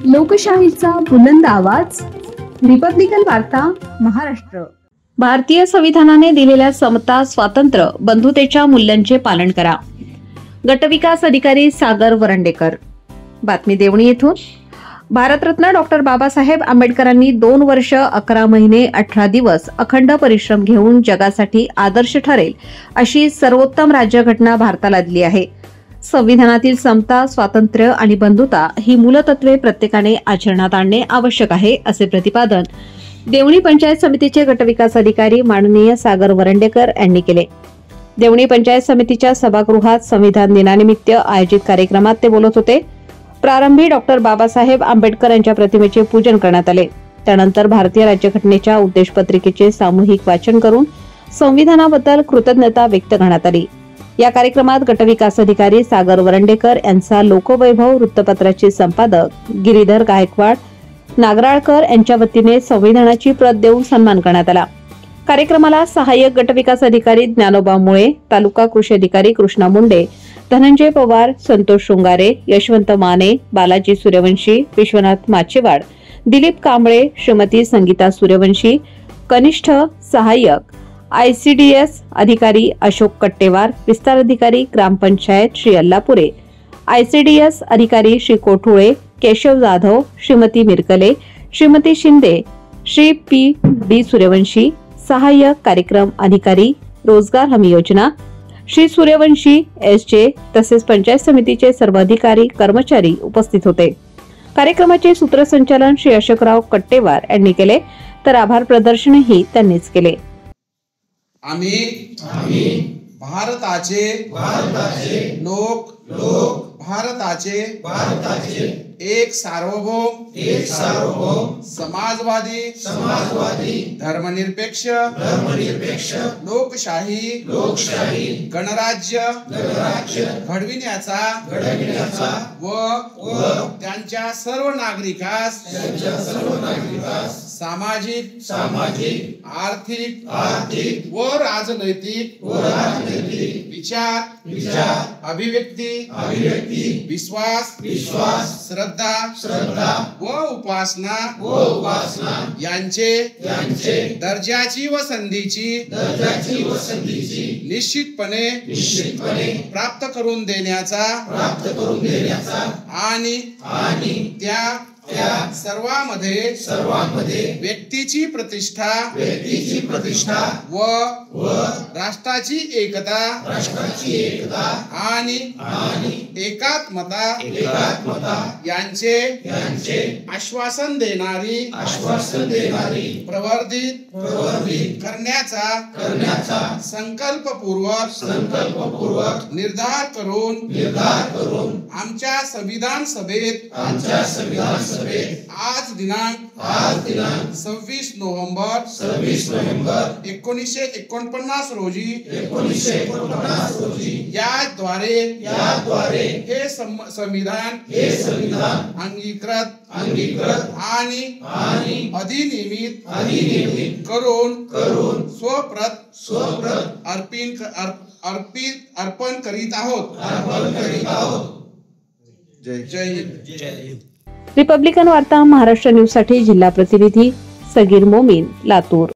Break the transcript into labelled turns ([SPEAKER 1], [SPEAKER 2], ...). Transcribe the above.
[SPEAKER 1] लोकशाहीचा बुलंद आवाज, रिपब्लिकन वार्ता महाराष्ट्र।
[SPEAKER 2] भारतीय संविधानाने दिलेल्या समता, स्वातंत्र्य, बंधुतेच्या मूल्यांचे पालन करा। गटविकास अधिकारी सागर वरंडेकर। बातमी देवणी येथून। भारतरत्न डॉक्टर बाबासाहेब आंबेडकरांनी 2 वर्ष 11 महिने 18 दिवस अखंड परिश्रम घेऊन जगासाठी आदर्श ठरेल अशी सर्वोत्तम राज्यघटना भारताला दिली आहे। संविधानातील समता, स्वातंत्र्य आणि बंधुता ही मूलतत्वे प्रत्येकाने आचरणात आणणे आवश्यक आहे, असे प्रतिपादन देवणी पंचायत समितीचे गटविकास अधिकारी माननीय सागर वरंडेकर यांनी केले। देवणी पंचायत समितीच्या सभागृहात संविधान दिनानिमित्त आयोजित कार्यक्रमात ते बोलत होते। प्रारंभी डॉक्टर बाबासाहेब आंबेडकर यांच्या प्रतिमेचे पूजन करण्यात आले। त्यानंतर भारतीय राज्यघटनेच्या उद्देशपत्रिकेचे सामूहिक वाचन करून संविधानाबद्दल कृतज्ञता व्यक्त करण्यात आली। या कार्यक्रमात गटविकास अधिकारी सागर वरंडेकर यांचा लोकवैभव वृत्तपत्राचे संपादक गिरीधर गायकवाड नागराळकर यांच्या वतीने संविधानाची प्रत देऊन सन्मान करण्यात आला। कार्यक्रमाला सहाय्यक गटविकास अधिकारी ज्ञानोबा मुळे, तालुका कृषी अधिकारी कृष्णा मुंडे, धनंजय पवार, संतोष शृंगारे, यशवंत माने, बालाजी सूर्यवंशी, विश्वनाथ माचेवाड, दिलीप कांबळे, श्रीमती संगीता सूर्यवंशी, कनिष्ठ सहाय्यक ICDS अधिकारी अशोक कट्टेवार, विस्तार अधिकारी ग्रामपंचायत श्री अल्लापुरे, ICDS अधिकारी श्री कोठुळे, केशव जाधव, श्रीमती मिरकले, श्रीमती शिंदे, श्री PD सूर्यवंशी, सहाय्यक कार्यक्रम अधिकारी रोजगार हमी योजना श्री सूर्यवंशी SJ तसेच पंचायत समितीचे सर्व अधिकारी कर्मचारी उपस्थित होते। कार्यक्रमाचे सूत्रसंचालन श्री अशोकराव कट्टेवार यांनी केले, तर आभार प्रदर्शनही त्यांनीच केले।
[SPEAKER 3] आम्ही भारताचे लोक भारताचे एक सार्वभौम समाजवादी धर्मनिरपेक्ष लोकशाही गणराज्य घडविण्याचा व त्यांच्या सर्व नागरिकास सामाजिक आर्थिक व राजनैतिक विचार अभिव्यक्ती विश्वास श्रद्धा व उपासना यांचे दर्जाची व संधीची निश्चितपणे प्राप्त करून देण्याचा आणि त्या सर्वांमध्ये व्यक्तीची प्रतिष्ठा व राष्ट्राची एकता आणि एकात्मता यांचे आश्वासन देणारी प्रवर्धित करण्याचा संकल्पपूर्वक निर्धार करून आमच्या संविधान सभेत आज दिनांक 26 नोव्हेंबर 1949 रोजी याद्वारे हे संविधान अंगीकृत आणि अधिनियमित करून स्वप्रत अर्पण करीत आहोत। जय हिंद।
[SPEAKER 2] रिपब्लिकन वार्ता महाराष्ट्र न्यूज साठी जिल्हा प्रतिनिधी सगीर मोमीन, लातूर।